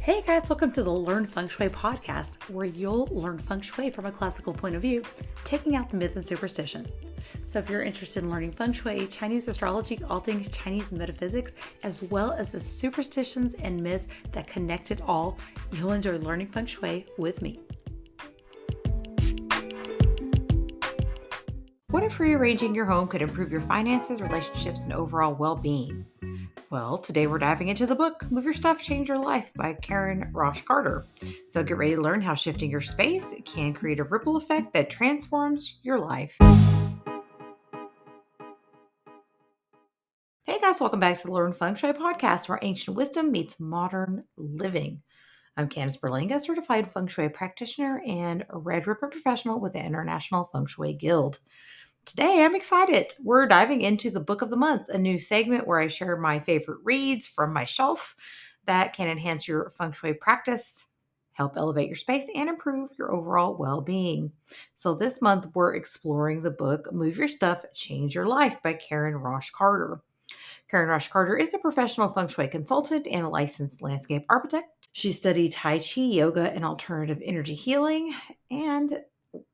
Hey guys, welcome to the Learn Feng Shui podcast, where you'll learn Feng Shui from a classical point of view, taking out the myth and superstition. So if you're interested in learning Feng Shui, Chinese astrology, all things Chinese metaphysics, as well as the superstitions and myths that connect it all, you'll enjoy learning Feng Shui with me. What if rearranging your home could improve your finances, relationships, and overall well-being? Well, today we're diving into the book, Move Your Stuff, Change Your Life by Karen Rauch Carter. So get ready to learn how shifting your space can create a ripple effect that transforms your life. Hey guys, welcome back to the Learn Feng Shui podcast, where ancient wisdom meets modern living. I'm Candice Berlinga, certified Feng Shui practitioner and a Red Ribbon professional with the International Feng Shui Guild. Today, I'm excited. We're diving into the book of the month, a new segment where I share my favorite reads from my shelf that can enhance your feng shui practice, help elevate your space, and improve your overall well being. So, this month, we're exploring the book Move Your Stuff, Change Your Life by Karen Rauch Carter. Karen Rauch Carter is a professional feng shui consultant and a licensed landscape architect. She studied Tai Chi, yoga, and alternative energy healing, and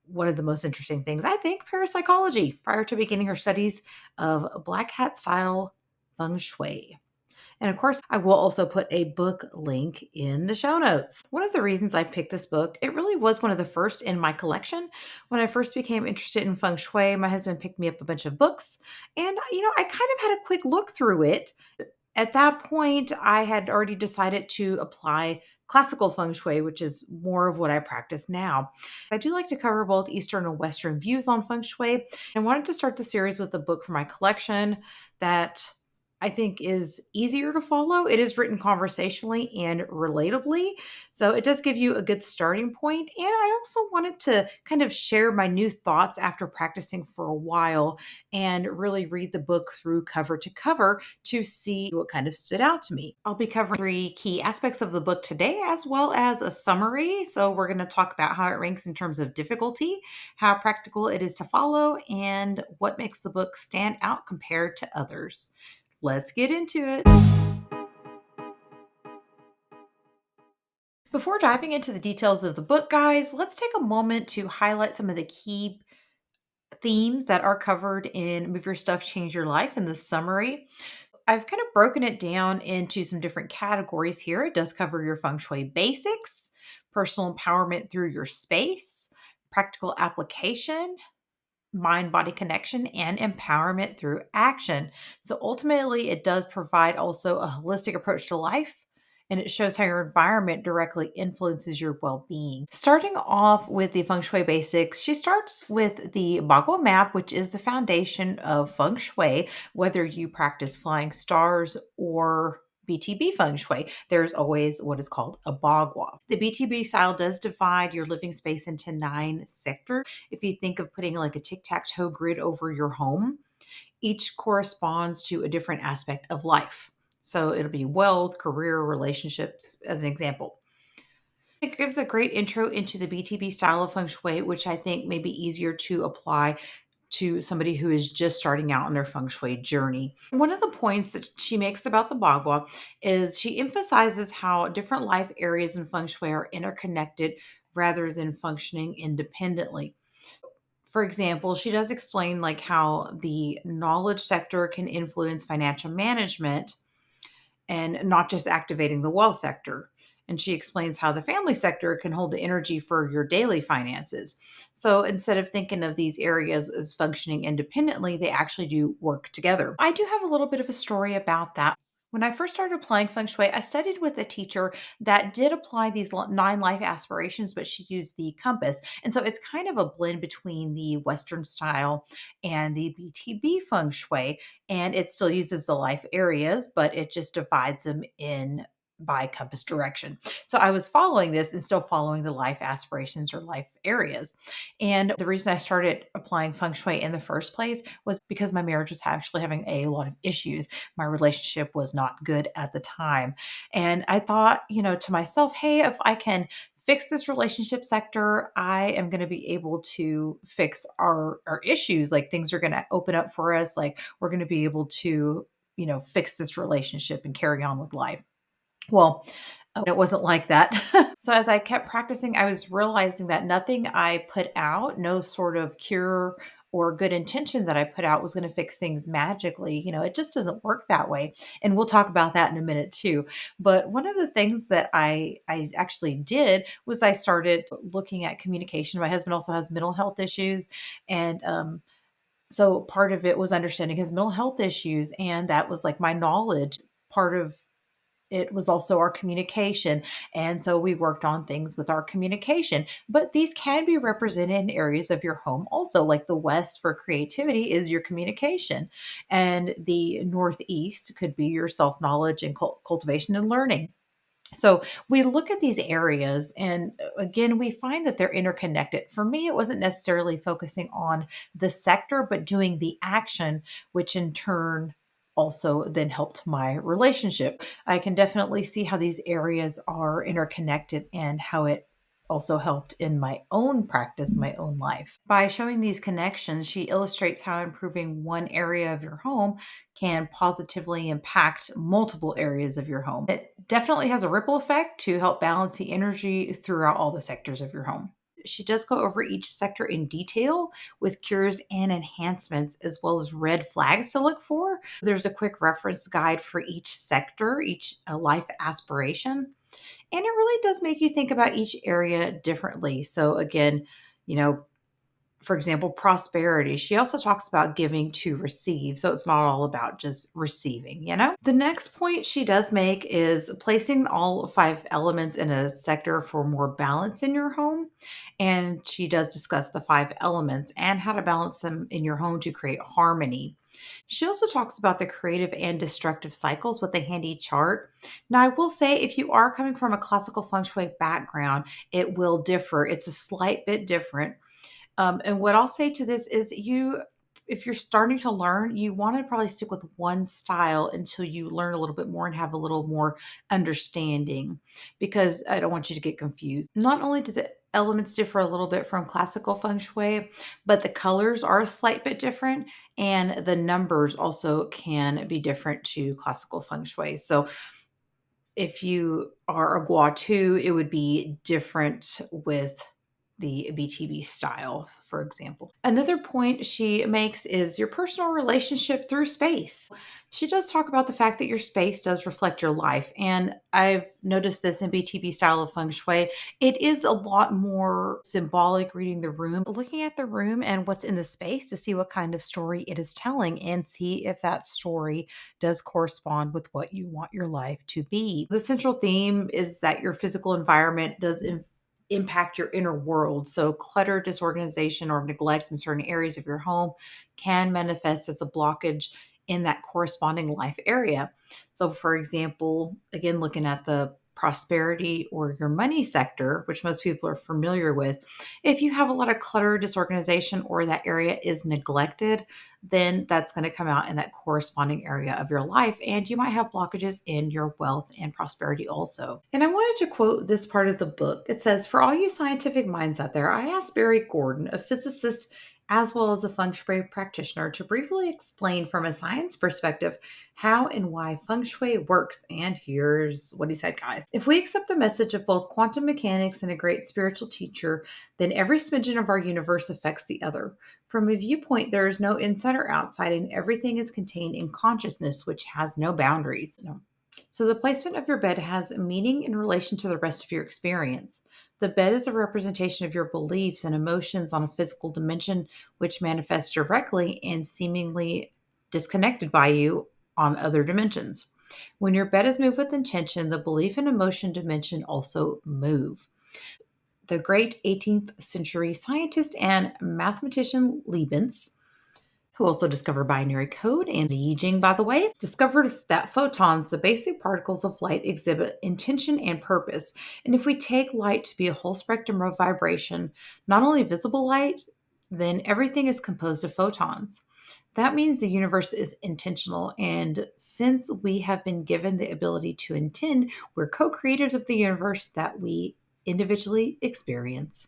one of the most interesting things, I think, parapsychology, prior to beginning her studies of black hat style feng shui. And of course, I will also put a book link in the show notes. One of the reasons I picked this book, it really was one of the first in my collection. When I first became interested in feng shui, my husband picked me up a bunch of books, and I kind of had a quick look through it. At that point, I had already decided to apply classical feng shui, which is more of what I practice now. I do like to cover both Eastern and Western views on feng shui. I wanted to start the series with a book from my collection that I think is easier to follow. It is written conversationally and relatably, so it does give you a good starting point. And I also wanted to kind of share my new thoughts after practicing for a while and really read the book through cover to cover to see what kind of stood out to me. I'll be covering 3 key aspects of the book today, as well as a summary. So we're going to talk about how it ranks in terms of difficulty, how practical it is to follow, and what makes the book stand out compared to others. Let's get into it. Before diving into the details of the book, guys, let's take a moment to highlight some of the key themes that are covered in Move Your Stuff, Change Your Life in the summary. I've kind of broken it down into some different categories here. It does cover your feng shui basics, personal empowerment through your space, practical application, mind body connection, and empowerment through action. So ultimately, it does provide also a holistic approach to life. And it shows how your environment directly influences your well being. Starting off with the feng shui basics, she starts with the Bagua map, which is the foundation of feng shui. Whether you practice flying stars or BTB feng shui, there's always what is called a bagua. The BTB style does divide your living space into 9 sectors. If you think of putting like a tic-tac-toe grid over your home, each corresponds to a different aspect of life. So it'll be wealth, career, relationships, as an example. It gives a great intro into the BTB style of feng shui, which I think may be easier to apply to somebody who is just starting out on their feng shui journey. One of the points that she makes about the Bagua is she emphasizes how different life areas in feng shui are interconnected rather than functioning independently. For example, she does explain like how the knowledge sector can influence financial management and not just activating the wealth sector. And she explains how the family sector can hold the energy for your daily finances. So instead of thinking of these areas as functioning independently, they actually do work together. I do have a little bit of a story about that. When I first started applying feng shui, I studied with a teacher that did apply these 9 life aspirations, but she used the compass. And so it's kind of a blend between the Western style and the BTB feng shui. And it still uses the life areas, but it just divides them in by compass direction. So I was following this and still following the life aspirations or life areas. And the reason I started applying feng shui in the first place was because my marriage was actually having a lot of issues. My relationship was not good at the time. And I thought, to myself, hey, if I can fix this relationship sector, I am going to be able to fix our issues. Like things are going to open up for us. Like we're going to be able to, fix this relationship and carry on with life. Well, It wasn't like that. So as I kept practicing, I was realizing that nothing I put out, no sort of cure or good intention that I put out was going to fix things magically. It just doesn't work that way. And we'll talk about that in a minute too. But one of the things that I actually did was I started looking at communication. My husband also has mental health issues, and so part of it was understanding his mental health issues, and that was like my knowledge. Part of it was also our communication. And so we worked on things with our communication. But these can be represented in areas of your home also, like the West for creativity is your communication. And the Northeast could be your self knowledge and cultivation and learning. So we look at these areas, and again, we find that they're interconnected. For me, it wasn't necessarily focusing on the sector, but doing the action, which in turn also then helped my relationship. I can definitely see how these areas are interconnected and how it also helped in my own practice, my own life. By showing these connections, she illustrates how improving one area of your home can positively impact multiple areas of your home. It definitely has a ripple effect to help balance the energy throughout all the sectors of your home. She does go over each sector in detail with cures and enhancements, as well as red flags to look for. There's a quick reference guide for each sector, each life aspiration. And it really does make you think about each area differently. So, again, you know, for example, prosperity. She also talks about giving to receive. So it's not all about just receiving. The next point she does make is placing all five elements in a sector for more balance in your home. And she does discuss the five elements and how to balance them in your home to create harmony. She also talks about the creative and destructive cycles with a handy chart. Now, I will say if you are coming from a classical feng shui background, it will differ. It's a slight bit different. And what I'll say to this is if you're starting to learn, you want to probably stick with one style until you learn a little bit more and have a little more understanding, because I don't want you to get confused. Not only do the elements differ a little bit from classical feng shui, but the colors are a slight bit different, and the numbers also can be different to classical feng shui. So if you are a Gua 2, it would be different with the BTB style, for example. Another point she makes is your personal relationship through space. She does talk about the fact that your space does reflect your life. And I've noticed this in BTB style of feng shui. It is a lot more symbolic, reading the room, looking at the room and what's in the space to see what kind of story it is telling and see if that story does correspond with what you want your life to be. The central theme is that your physical environment does impact your inner world. So, clutter, disorganization, or neglect in certain areas of your home can manifest as a blockage in that corresponding life area. So, for example, again, looking at the prosperity or your money sector, which most people are familiar with, if you have a lot of clutter, disorganization, or that area is neglected, then that's going to come out in that corresponding area of your life. And you might have blockages in your wealth and prosperity also. And I wanted to quote this part of the book. It says, "For all you scientific minds out there, I asked Barry Gordon, a physicist as well as a feng shui practitioner, to briefly explain from a science perspective how and why feng shui works." And here's what he said, guys. "If we accept the message of both quantum mechanics and a great spiritual teacher, then every smidgen of our universe affects the other. From a viewpoint, there is no inside or outside, and everything is contained in consciousness, which has no boundaries." So the placement of your bed has a meaning in relation to the rest of your experience. The bed is a representation of your beliefs and emotions on a physical dimension, which manifests directly and seemingly disconnected by you on other dimensions. When your bed is moved with intention, the belief and emotion dimension also move. The great 18th century scientist and mathematician Leibniz, who also discovered binary code and the I Ching, by the way, discovered that photons, the basic particles of light, exhibit intention and purpose. And if we take light to be a whole spectrum of vibration, not only visible light, then everything is composed of photons. That means the universe is intentional. And since we have been given the ability to intend, we're co creators of the universe that we individually experience.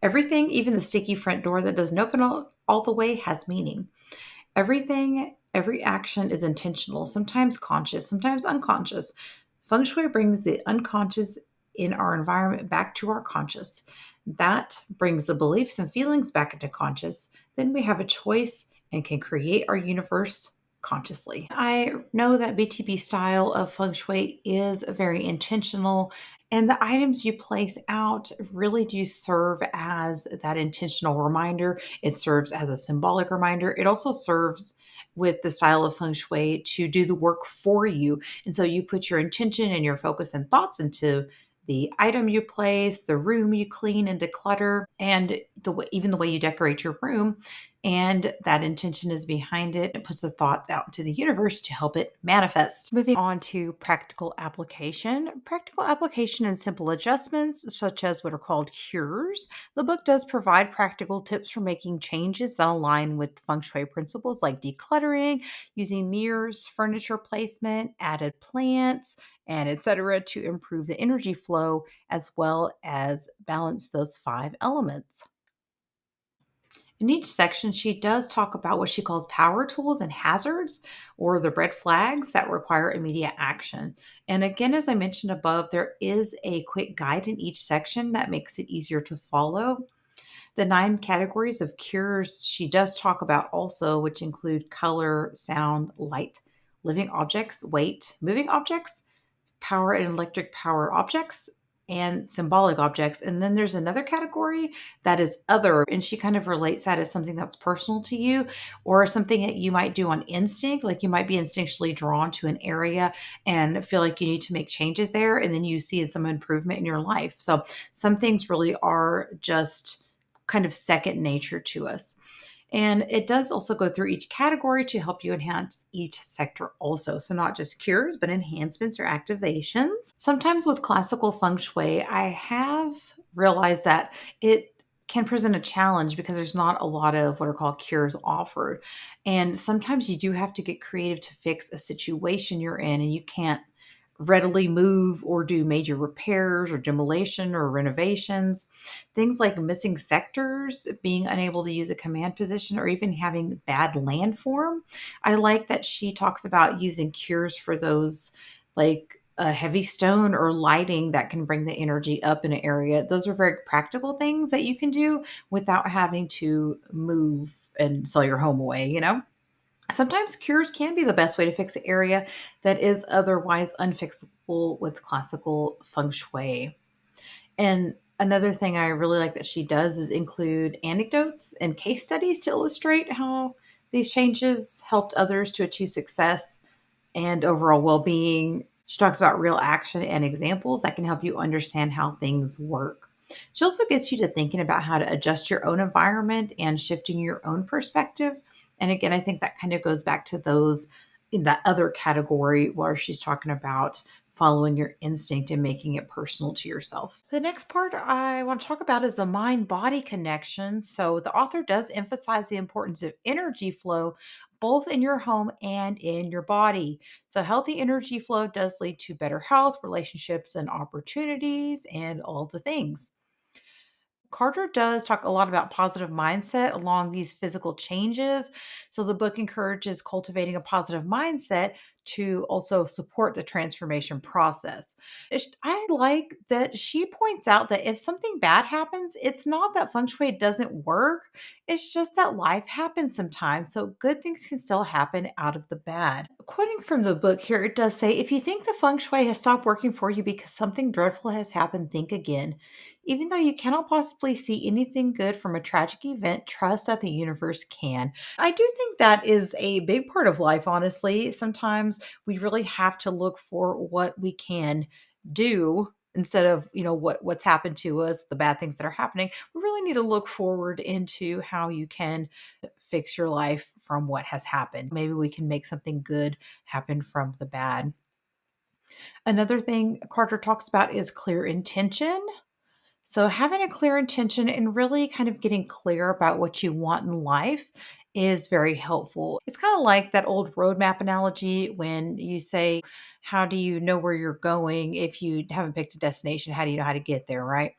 Everything, even the sticky front door that doesn't open all the way, has meaning. Everything, every action is intentional, sometimes conscious, sometimes unconscious. Feng Shui brings the unconscious in our environment back to our conscious. That brings the beliefs and feelings back into conscious. Then we have a choice and can create our universe consciously. I know that BTB style of feng shui is very intentional, and the items you place out really do serve as that intentional reminder. It serves as a symbolic reminder. It also serves with the style of feng shui to do the work for you. And so you put your intention and your focus and thoughts into the item you place, the room you clean and declutter, and even the way you decorate your room. And that intention is behind it. It puts the thought out into the universe to help it manifest. Moving on to practical application. Practical application and simple adjustments, such as what are called cures. The book does provide practical tips for making changes that align with feng shui principles like decluttering, using mirrors, furniture placement, added plants, and etc. to improve the energy flow as well as balance those five elements. In each section, she does talk about what she calls power tools and hazards, or the red flags that require immediate action. And again, as I mentioned above, there is a quick guide in each section that makes it easier to follow. The nine categories of cures she does talk about also, which include color, sound, light, living objects, weight, moving objects, power and electric powered objects, and symbolic objects. And then there's another category that is other. And she kind of relates that as something that's personal to you or something that you might do on instinct. Like you might be instinctually drawn to an area and feel like you need to make changes there. And then you see some improvement in your life. So some things really are just kind of second nature to us. And it does also go through each category to help you enhance each sector also. So not just cures, but enhancements or activations. Sometimes with classical feng shui, I have realized that it can present a challenge because there's not a lot of what are called cures offered. And sometimes you do have to get creative to fix a situation you're in, and you can't readily move or do major repairs or demolition or renovations. Things like missing sectors, being unable to use a command position, or even having bad landform. I like that she talks about using cures for those, like a heavy stone or lighting that can bring the energy up in an area. Those are very practical things that you can do without having to move and sell your home away. Sometimes cures can be the best way to fix an area that is otherwise unfixable with classical feng shui. And another thing I really like that she does is include anecdotes and case studies to illustrate how these changes helped others to achieve success and overall well being. She talks about real action and examples that can help you understand how things work. She also gets you to thinking about how to adjust your own environment and shifting your own perspective. And again, I think that kind of goes back to those in that other category where she's talking about following your instinct and making it personal to yourself. The next part I want to talk about is the mind body connection. So, the author does emphasize the importance of energy flow both in your home and in your body. So, healthy energy flow does lead to better health, relationships, and opportunities, and all the things. Carter does talk a lot about positive mindset along these physical changes. So the book encourages cultivating a positive mindset to also support the transformation process. I like that she points out that if something bad happens, it's not that feng shui doesn't work. It's just that life happens sometimes. So good things can still happen out of the bad. Quoting from the book here, it does say, if you think the feng shui has stopped working for you because something dreadful has happened, think again. Even though you cannot possibly see anything good from a tragic event, trust that the universe can. I do think that is a big part of life, honestly. Sometimes we really have to look for what we can do instead of, what's happened to us, the bad things that are happening. We really need to look forward into how you can fix your life from what has happened. Maybe we can make something good happen from the bad. Another thing Carter talks about is clear intention. So, having a clear intention and really kind of getting clear about what you want in life is very helpful. It's kind of like that old roadmap analogy when you say, how do you know where you're going if you haven't picked a destination? How do you know how to get there, right?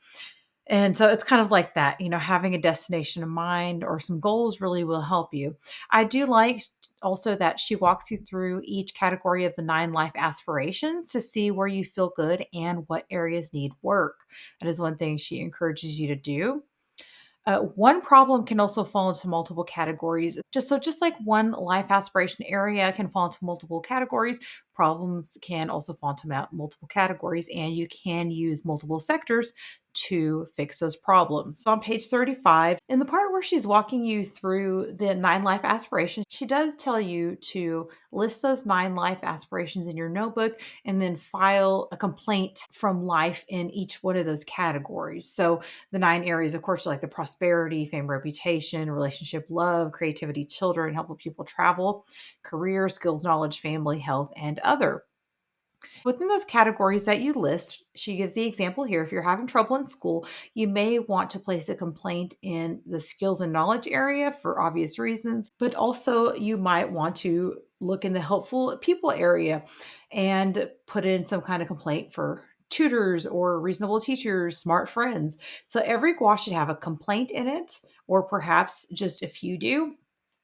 And so it's kind of like that, having a destination in mind or some goals really will help you. I do like also that she walks you through each category of the 9 life aspirations to see where you feel good and what areas need work. That is one thing she encourages you to do. One problem can also fall into multiple categories. Just like one life aspiration area can fall into multiple categories, problems can also fall into multiple categories, and you can use multiple sectors to fix those problems. So on page 35, in the part where she's walking you through the 9 life aspirations, she does tell you to list those 9 life aspirations in your notebook and then file a complaint from life in each one of those categories. So the 9 areas, of course, are like the prosperity, fame, reputation, relationship, love, creativity, children, helpful people, travel, career, skills, knowledge, family, health, and other. Within those categories that you list, she gives the example here. If you're having trouble in school, you may want to place a complaint in the skills and knowledge area for obvious reasons, but also you might want to look in the helpful people area and put in some kind of complaint for tutors or reasonable teachers, smart friends. So every gouache should have a complaint in it, or perhaps just a few do.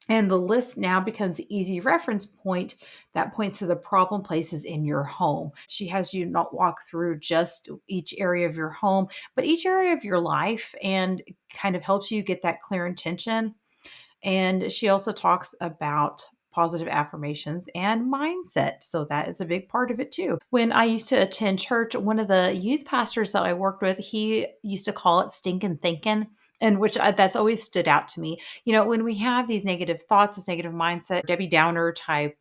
And the list now becomes an easy reference point that points to the problem places in your home. She has you not walk through just each area of your home, but each area of your life and kind of helps you get that clear intention. And she also talks about positive affirmations and mindset. So that is a big part of it too. When I used to attend church, one of the youth pastors that I worked with, he used to call it stinking thinking. And that's always stood out to me. When we have these negative thoughts, this negative mindset, Debbie Downer type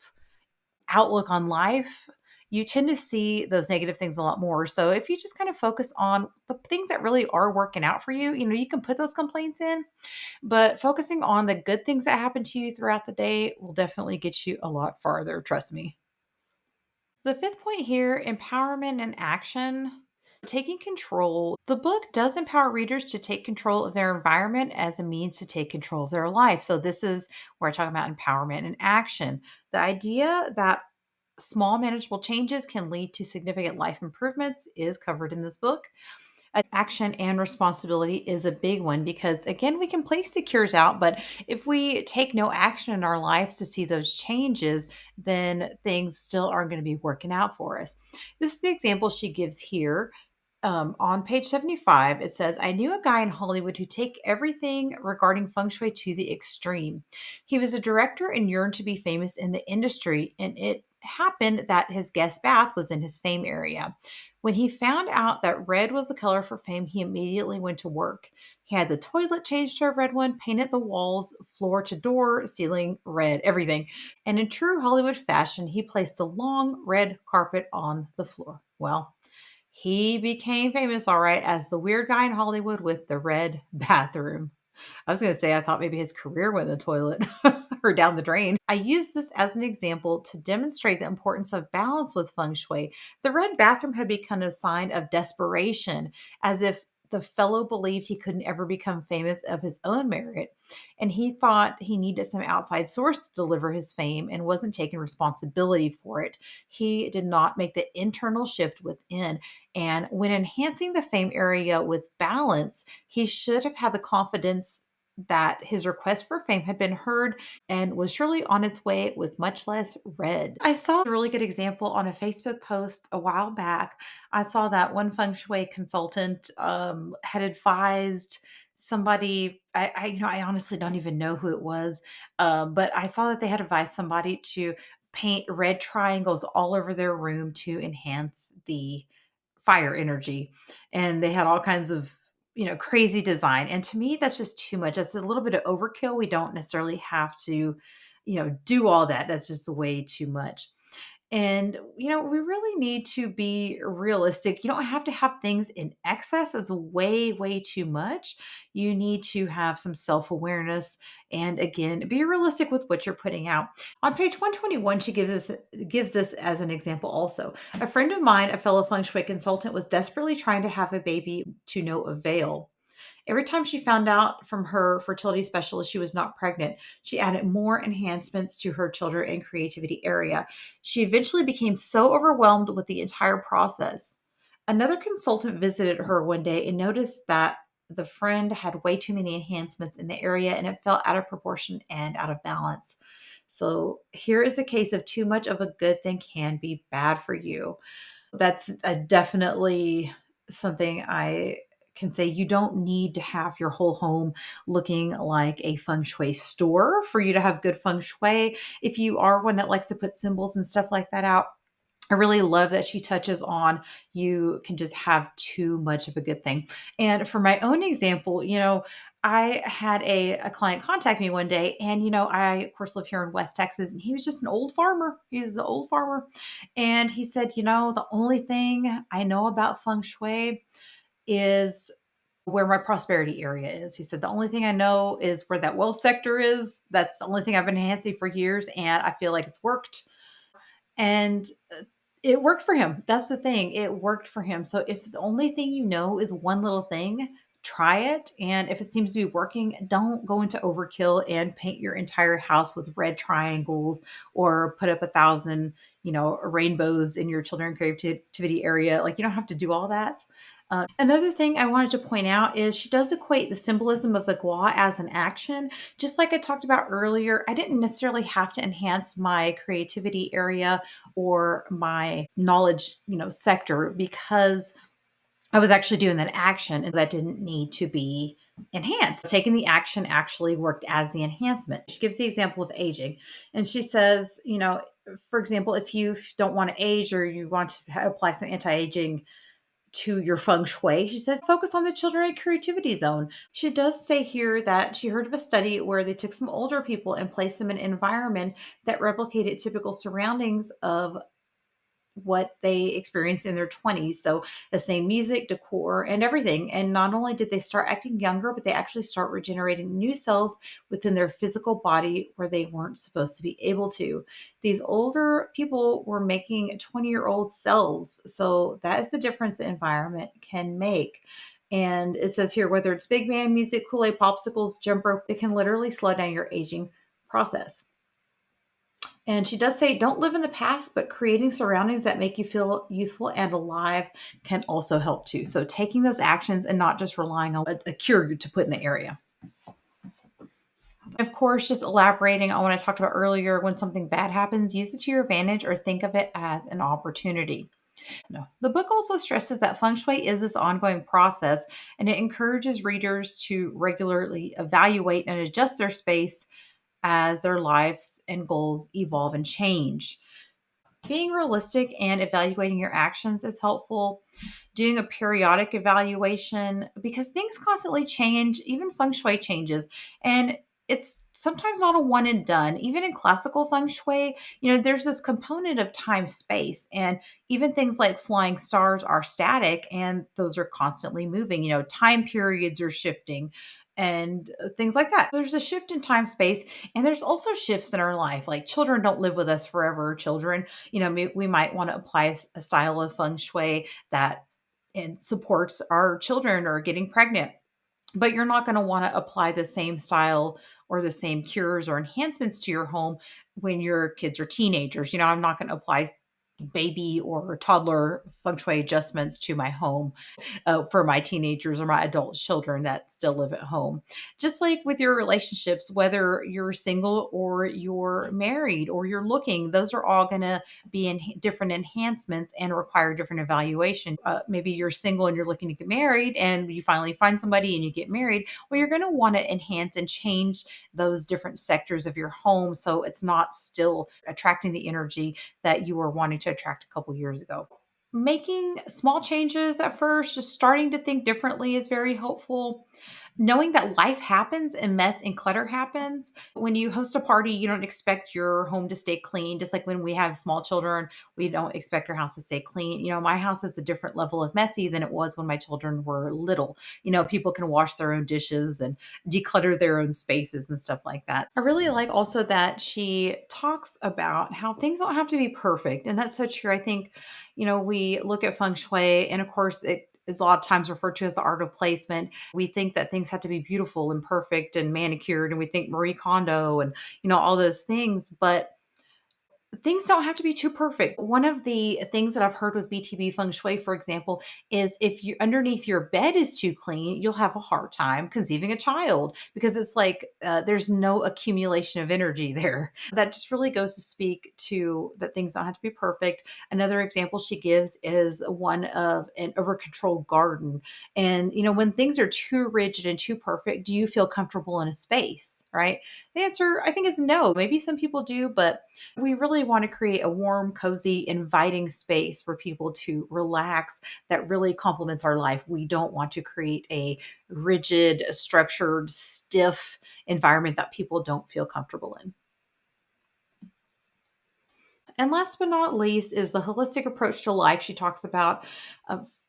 outlook on life, you tend to see those negative things a lot more. So if you just kind of focus on the things that really are working out for you, you can put those complaints in, but focusing on the good things that happen to you throughout the day will definitely get you a lot farther, trust me. The fifth point here, empowerment and action. Taking control. The book does empower readers to take control of their environment as a means to take control of their life. So, this is where I talk about empowerment and action. The idea that small, manageable changes can lead to significant life improvements is covered in this book. Action and responsibility is a big one because, again, we can place the cures out, but if we take no action in our lives to see those changes, then things still aren't going to be working out for us. This is the example she gives here. On page 75, it says, I knew a guy in Hollywood who take everything regarding feng shui to the extreme. He was a director and yearned to be famous in the industry, and it happened that his guest bath was in his fame area. When he found out that red was the color for fame, he immediately went to work. He had the toilet changed to a red one, painted the walls, floor to door, ceiling red, everything. And in true Hollywood fashion, he placed a long red carpet on the floor. Well, he became famous, all right, as the weird guy in Hollywood with the red bathroom. I was going to say, I thought maybe his career went in the toilet or down the drain. I use this as an example to demonstrate the importance of balance with feng shui. The red bathroom had become a sign of desperation, as if the fellow believed he couldn't ever become famous of his own merit. And he thought he needed some outside source to deliver his fame and wasn't taking responsibility for it. He did not make the internal shift within. And when enhancing the fame area with balance, he should have had the confidence that his request for fame had been heard and was surely on its way with much less red. I saw a really good example on a Facebook post a while back. I saw that one feng shui consultant had advised somebody. I honestly don't even know who it was, but I saw that they had advised somebody to paint red triangles all over their room to enhance the fire energy. And they had all kinds of, crazy design. And to me, that's just too much. That's a little bit of overkill. We don't necessarily have to, do all that. That's just way too much. And, we really need to be realistic. You don't have to have things in excess as way, way too much. You need to have some self awareness and, again, be realistic with what you're putting out. On page 121, she gives this as an example also. A friend of mine, a fellow feng shui consultant, was desperately trying to have a baby to no avail. Every time she found out from her fertility specialist she was not pregnant, she added more enhancements to her children and creativity area. She eventually became so overwhelmed with the entire process. Another consultant visited her one day and noticed that the friend had way too many enhancements in the area and it felt out of proportion and out of balance. So here is a case of too much of a good thing can be bad for you. That's definitely something I can say. You don't need to have your whole home looking like a feng shui store for you to have good feng shui. If you are one that likes to put symbols and stuff like that out, I really love that she touches on you can just have too much of a good thing. And for my own example, I had a client contact me one day, and I of course live here in West Texas, and he was just an old farmer. He's an old farmer. And he said, the only thing I know about feng shui is where my prosperity area is. He said, the only thing I know is where that wealth sector is. That's the only thing I've been enhancing for years, and I feel like it's worked. And it worked for him. That's the thing. It worked for him. So if the only thing you know is one little thing, try it. And if it seems to be working, don't go into overkill and paint your entire house with red triangles or put up 1,000, rainbows in your children creativity area. Like, you don't have to do all that. Another thing I wanted to point out is she does equate the symbolism of the gua as an action. Just like I talked about earlier, I didn't necessarily have to enhance my creativity area or my knowledge, sector, because I was actually doing that action and that didn't need to be enhanced. Taking the action actually worked as the enhancement. She gives the example of aging, and she says, for example, if you don't want to age or you want to apply some anti-aging to your feng shui, she says, focus on the children and creativity zone. She does say here that she heard of a study where they took some older people and placed them in an environment that replicated typical surroundings of what they experienced in their 20s. So the same music, decor, and everything. And not only did they start acting younger, but they actually start regenerating new cells within their physical body where they weren't supposed to be able to. These older people were making 20-year-old cells. So that is the difference the environment can make. And it says here, whether it's big band music, Kool-Aid popsicles, jump rope, it can literally slow down your aging process. And she does say, don't live in the past, but creating surroundings that make you feel youthful and alive can also help too. So taking those actions and not just relying on a cure to put in the area. Of course, just elaborating on what I talked about earlier, when something bad happens, use it to your advantage or think of it as an opportunity. No. The book also stresses that feng shui is this ongoing process, and it encourages readers to regularly evaluate and adjust their space as their lives and goals evolve and change. Being realistic and evaluating your actions is helpful. Doing a periodic evaluation, because things constantly change, even feng shui changes. And it's sometimes not a one and done. Even in classical feng shui, there's this component of time space. And even things like flying stars are static and those are constantly moving. Time periods are shifting and things like that. There's a shift in time space, and there's also shifts in our life. Like, children don't live with us forever. Children, we might want to apply a style of feng shui that and supports our children or getting pregnant. But you're not going to want to apply the same style or the same cures or enhancements to your home when your kids are teenagers. I'm not going to apply baby or toddler feng shui adjustments to my home for my teenagers or my adult children that still live at home. Just like with your relationships, whether you're single or you're married or you're looking, those are all going to be in different enhancements and require different evaluation. Maybe you're single and you're looking to get married and you finally find somebody and you get married. Well, you're going to want to enhance and change those different sectors of your home so it's not still attracting the energy that you were wanting to attract a couple years ago. Making small changes at first, just starting to think differently is very helpful. Knowing that life happens and mess and clutter happens. When you host a party, you don't expect your home to stay clean. Just like when we have small children, we don't expect our house to stay clean. My house is a different level of messy than it was when my children were little. People can wash their own dishes and declutter their own spaces and stuff like that. I really like also that she talks about how things don't have to be perfect. And that's so true. I think, we look at feng shui, and of course, it is a lot of times referred to as the art of placement. We think that things have to be beautiful and perfect and manicured, and we think Marie Kondo and all those things. But Things don't have to be too perfect. One of the things that I've heard with BTB feng shui, for example, is if you underneath your bed is too clean, you'll have a hard time conceiving a child because it's like there's no accumulation of energy there. That just really goes to speak to that things don't have to be perfect. Another example she gives is one of an over controlled garden. And, when things are too rigid and too perfect, do you feel comfortable in a space, right? The answer, I think, is no. Maybe some people do, but we really want to create a warm, cozy, inviting space for people to relax that really complements our life. We don't want to create a rigid, structured, stiff environment that people don't feel comfortable in. And last but not least is the holistic approach to life. She talks about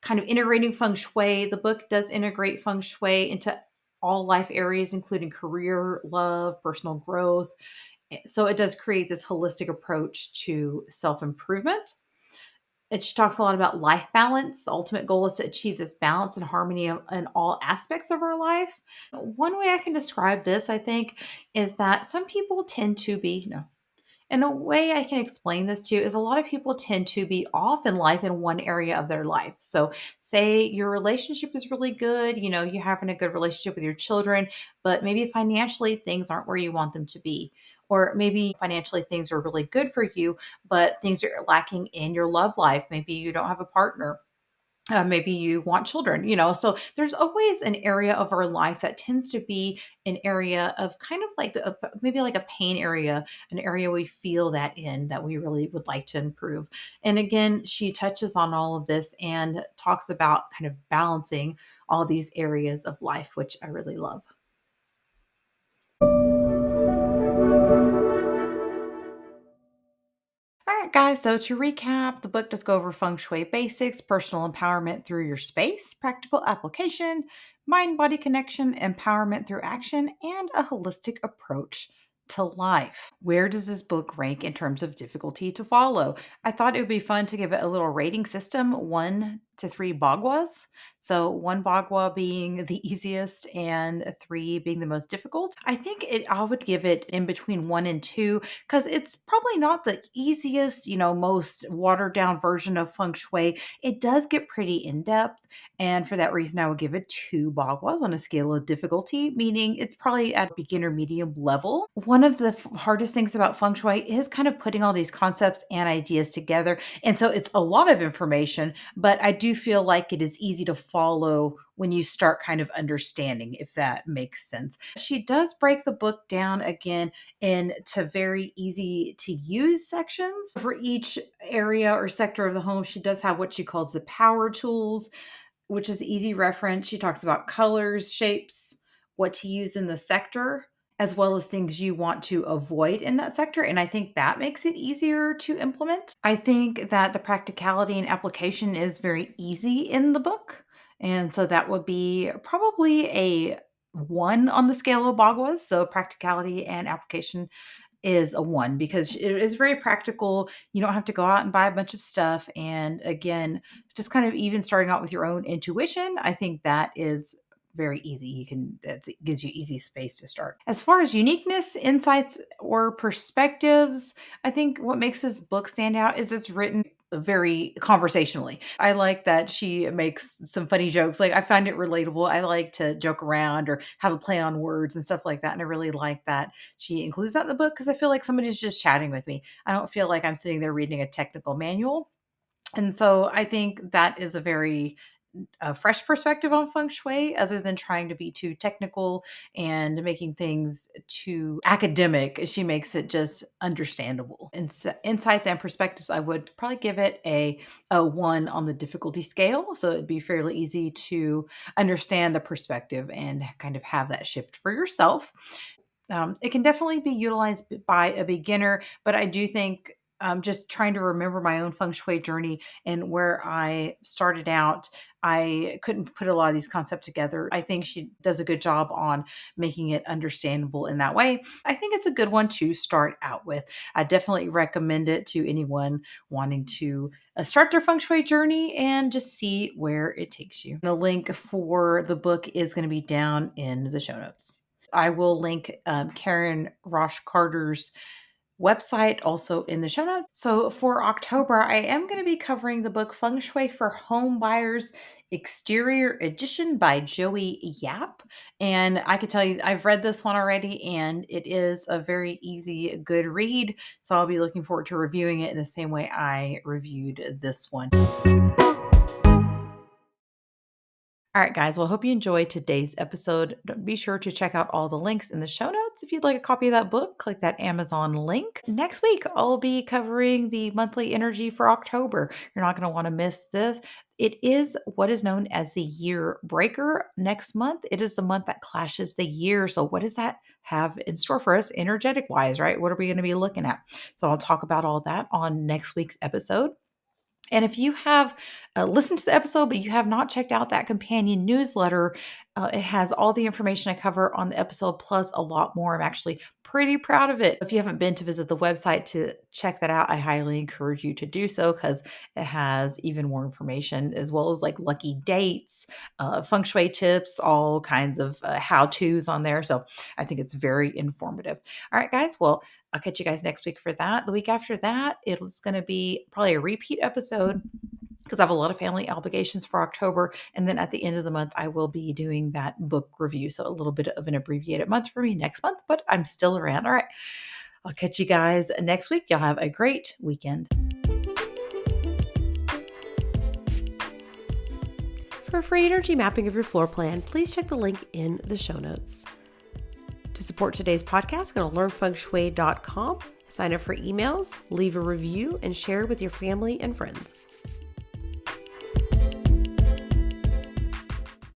kind of integrating feng shui. The book does integrate feng shui into all life areas, including career, love, personal growth. So it does create this holistic approach to self improvement. And she talks a lot about life balance. The ultimate goal is to achieve this balance and harmony in all aspects of our life. One way I can describe this, I think, is that some people tend to be, and a way I can explain this to you is a lot of people tend to be off in life in one area of their life. So, say your relationship is really good, you're having a good relationship with your children, but maybe financially things aren't where you want them to be. Or maybe financially things are really good for you, but things are lacking in your love life. Maybe you don't have a partner, maybe you want children, so there's always an area of our life that tends to be an area of kind of like maybe like a pain area, an area we feel that in that we really would like to improve. And again, she touches on all of this and talks about kind of balancing all these areas of life, which I really love. All right, guys. So to recap, the book does go over feng shui basics, personal empowerment through your space, practical application, mind body connection, empowerment through action, and a holistic approach to life. Where does this book rank in terms of difficulty to follow? I thought it would be fun to give it a little rating system, 1 to 3 bagwas. So one bagua being the easiest and three being the most difficult. I would give it in between 1 and 2 because it's probably not the easiest, most watered down version of feng shui. It does get pretty in depth. And for that reason, I would give it 2 bagwas on a scale of difficulty, meaning it's probably at beginner medium level. One of the hardest things about feng shui is kind of putting all these concepts and ideas together. And so it's a lot of information, but I do feel like it is easy to follow when you start kind of understanding, if that makes sense. She does break the book down again into very easy to use sections. For each area or sector of the home, she does have what she calls the power tools, which is easy reference. She talks about colors, shapes, what to use in the sector, as well as things you want to avoid in that sector. And I think that makes it easier to implement. I think that the practicality and application is very easy in the book. And so that would be probably a 1 on the scale of Bagwas. So practicality and application is a 1 because it is very practical. You don't have to go out and buy a bunch of stuff. And again, just kind of even starting out with your own intuition, I think that is very easy. It gives you easy space to start. As far as uniqueness, insights, or perspectives, I think what makes this book stand out is it's written very conversationally. I like that she makes some funny jokes. Like I find it relatable. I like to joke around or have a play on words and stuff like that. And I really like that she includes that in the book because I feel like somebody's just chatting with me. I don't feel like I'm sitting there reading a technical manual. And so I think that is a fresh perspective on feng shui other than trying to be too technical and making things too academic. She makes it just understandable. And insights and perspectives, I would probably give it a 1 on the difficulty scale. So it'd be fairly easy to understand the perspective and kind of have that shift for yourself. It can definitely be utilized by a beginner, but I do think just trying to remember my own feng shui journey and where I started out, I couldn't put a lot of these concepts together. I think she does a good job on making it understandable in that way. I think it's a good one to start out with. I definitely recommend it to anyone wanting to start their feng shui journey and just see where it takes you. The link for the book is going to be down in the show notes. I will link Karen Rauch Carter's website also in the show notes. So for October, I am going to be covering the book Feng Shui for Home Buyers Exterior Edition by Joey Yap. And I could tell you, I've read this one already and it is a very easy, good read. So I'll be looking forward to reviewing it in the same way I reviewed this one. All right, guys. Well, I hope you enjoyed today's episode. Be sure to check out all the links in the show notes. If you'd like a copy of that book, click that Amazon link. Next week, I'll be covering the monthly energy for October. You're not going to want to miss this. It is what is known as the year breaker next month. It is the month that clashes the year. So, what does that have in store for us energetic wise, right? What are we going to be looking at? So, I'll talk about all that on next week's episode. And if you have listened to the episode, but you have not checked out that companion newsletter, it has all the information I cover on the episode, plus a lot more. I'm actually pretty proud of it. If you haven't been to visit the website to check that out, I highly encourage you to do so because it has even more information as well as like lucky dates, feng shui tips, all kinds of how-tos on there. So I think it's very informative. All right, guys. Well, I'll catch you guys next week for that. The week after that, it's going to be probably a repeat episode because I have a lot of family obligations for October. And then at the end of the month, I will be doing that book review. So a little bit of an abbreviated month for me next month, but I'm still around. All right. I'll catch you guys next week. Y'all have a great weekend. For a free energy mapping of your floor plan, please check the link in the show notes. To support today's podcast, go to learnfengshui.com, sign up for emails, leave a review, and share with your family and friends.